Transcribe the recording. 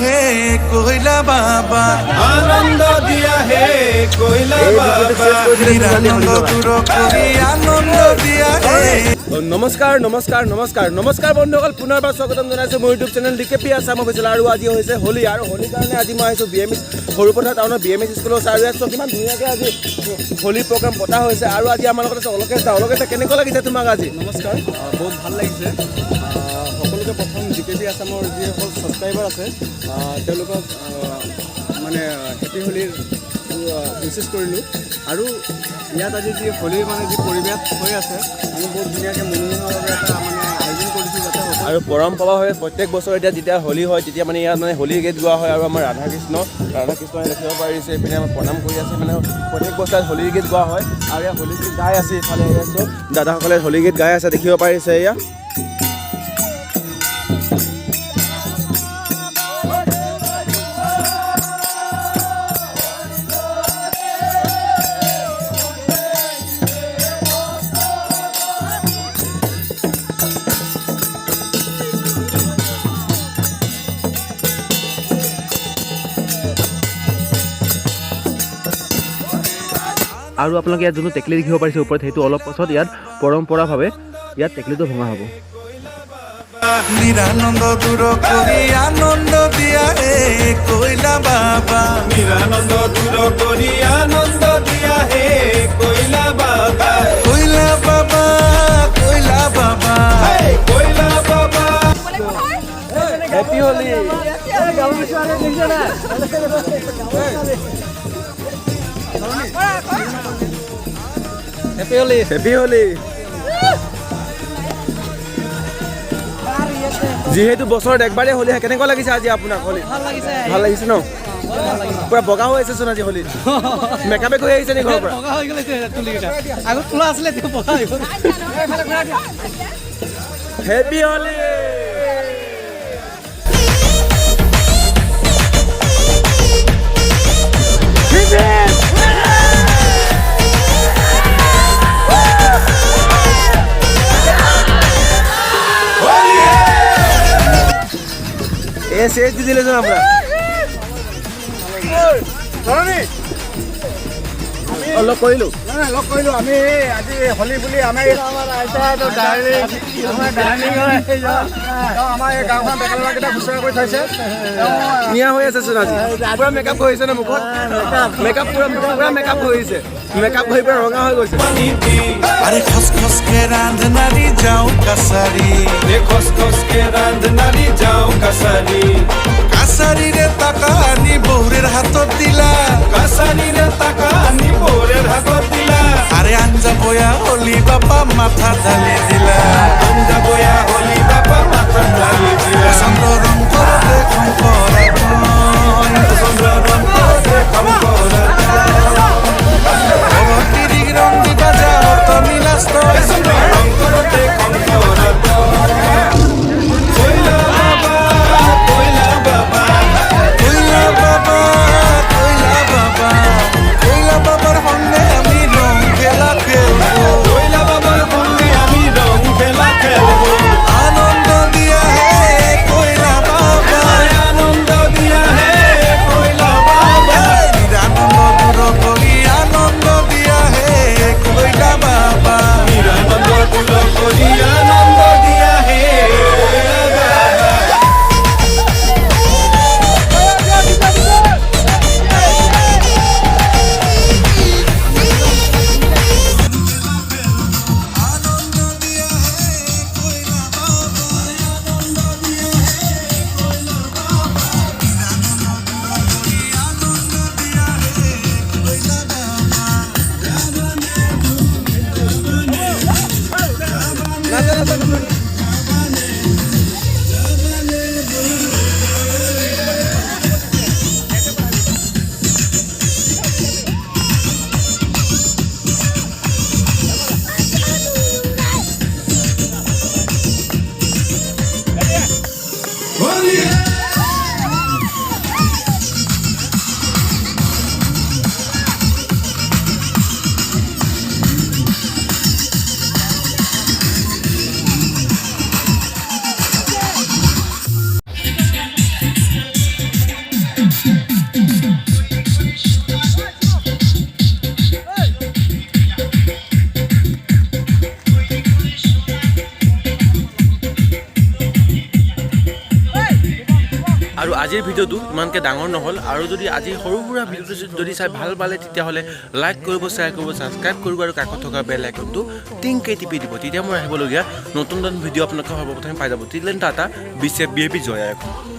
হে কইলা বাবা আনন্দ দিয়া হে কইলা বাবা নিৰানন্দ দূৰ কৰি আনন্দ দিয়া হে। নমস্কাৰ নমস্কাৰ নমস্কাৰ নমস্কাৰ বন্ধুসকল, পুনৰবাৰ স্বাগতম জনাইছোঁ মোৰ ইউটিউব চেনেল ডিকেপি আছাম অফিচিয়েল। আৰু আজি হৈছে হোলী, আৰু হোলীৰ কাৰণে আজি মই আহিছোঁ BMS সৰুপথাৰ টাউনৰ BMS স্কুলৰ চাৰি আছোঁ। কিমান ধুনীয়াকৈ আজি হোলীৰ প্ৰগ্ৰাম পতা হৈছে। আৰু আজি আমাৰ লগত আছে অলকেশ দা। অলকেশ দা, কেনেকুৱা লাগিছে তোমাক আজি? নমস্কাৰ, বহুত ভাল লাগিছে। সকলোকে প্ৰথম ডিকেপি আছামৰ যিসকল ছাবস্ক্ৰাইবাৰ আছে তেওঁলোকক মানে হেপী হোলীৰ উইচেছ কৰিলোঁ। আৰু ইয়াত আজি যি হোলীৰ মানে যি পৰিৱেশ হৈ আছে, আমি বহুত ধুনীয়াকৈ মনোমোহাভাৱে এটা মানে আয়োজন কৰিছোঁ যাতে আৰু পৰম্পৰা হয় প্ৰত্যেক বছৰ এতিয়া যেতিয়া হোলী হয় তেতিয়া মানে ইয়াত মানে হোলী গীত গোৱা হয়। আৰু আমাৰ ৰাধাকৃষ্ণই দেখিব পাৰিছে, এইপিনে আমাৰ প্ৰণাম কৰি আছে, মানে প্ৰত্যেক বছৰ হোলী গীত গোৱা হয়। আৰু ইয়াত হোলী গীত গাই আছে, ইফালে আছোঁ দাদাসকলে হোলী গীত গাই আছে, দেখিব পাৰিছে এয়া। আৰু আপোনালোকে ইয়াত যোনটো টেকলি দেখিব পাৰিছে ওপৰত, সেইটো অলপ পাছত ইয়াত পৰম্পৰাভাৱে ইয়াত টেকলিটো ভঙা হ'ব। নিৰানন্দ দূৰ কৰি আনন্দ দিয়া হে কইলা বাবা নিৰানন্দ দূৰ কৰি আনন্দ দিয়া হে কইলা বাবা কইলা বাবা কইলা বাবা কইলা বাবা। Happy Holi. Happy Holi. Happy Holi. যিহেতু বছৰত একবাৰে হোলী হয়, কেনেকুৱা লাগিছে আজি আপোনাক হোলী? ভাল লাগিছে ন? পুৰা বগা হৈ আছে চোন আজি হোলীত। মেকআপে কৰি আহিছে নি ঘৰৰ পৰা? বগা হৈ গ'লে তুলিকেইটা আগত তোলা আছিলে, এতিয়া বগা হৈ গ'ল। হেপী হোলী। শেষ দি দিলে যেন আমরা লগ কৰিলোঁ। লগ কৰিলোঁ আমি আজি হোলী বুলি। আমাৰ আমাৰ এই গাঁওখন ডেকা ল'ৰাকেইটা ঘোষণা কৰি থৈছে। ধুনীয়া হৈ আছে চোন আজি, পুৰা মেকআপ কৰিছে ন মুখত? মেকআপ পুৰা মেকআপ কৰিছে, মেকআপ কৰি পুৰা ৰঙা হৈ গৈছে। আরে খস খস কে রাঁধনারি যাও কাসারি খস খস কে রাঁধনারি যাও কাসারি কাসারি রে টাকা আনি বউরের হাতত দিলা কাসারি রে টাকা আনি বউরের হাতত দিলা আরে আঞ্জা বয়া হলি বাবা মাথা ঢালি দিলা আঞ্জা বয়া হলি বাবা মাথা ঢালি দিলা চন্দ্র রং করতে খঙ্করা চন্দ্র রং করতে খঙ্করা তিরিগ রং দিবা যাও তো নীলাস্ত চন্দ্র রং করতে খঙ্করা কইলা বাবা আজিৰ ভিডিঅ'টো ইমানকৈ ডাঙৰ নহ'ল আৰু যদি আজি সৰু সুৰা ভিডিঅ'টো যদি চাই ভাল পালে তেতিয়াহ'লে লাইক কৰিব শ্বেয়াৰ কৰিব ছাবস্ক্ৰাইব কৰিব আৰু কাষত থকা বেল আইকনটো টিংকৈ টিপি দিব তেতিয়া মই আহিবলগীয়া নতুন নতুন ভিডিঅ' আপোনালোকে সৰ্বপ্ৰথমে পাই যাব। তিলেন টাটা বিচেফ বিএপি জয় আইকন।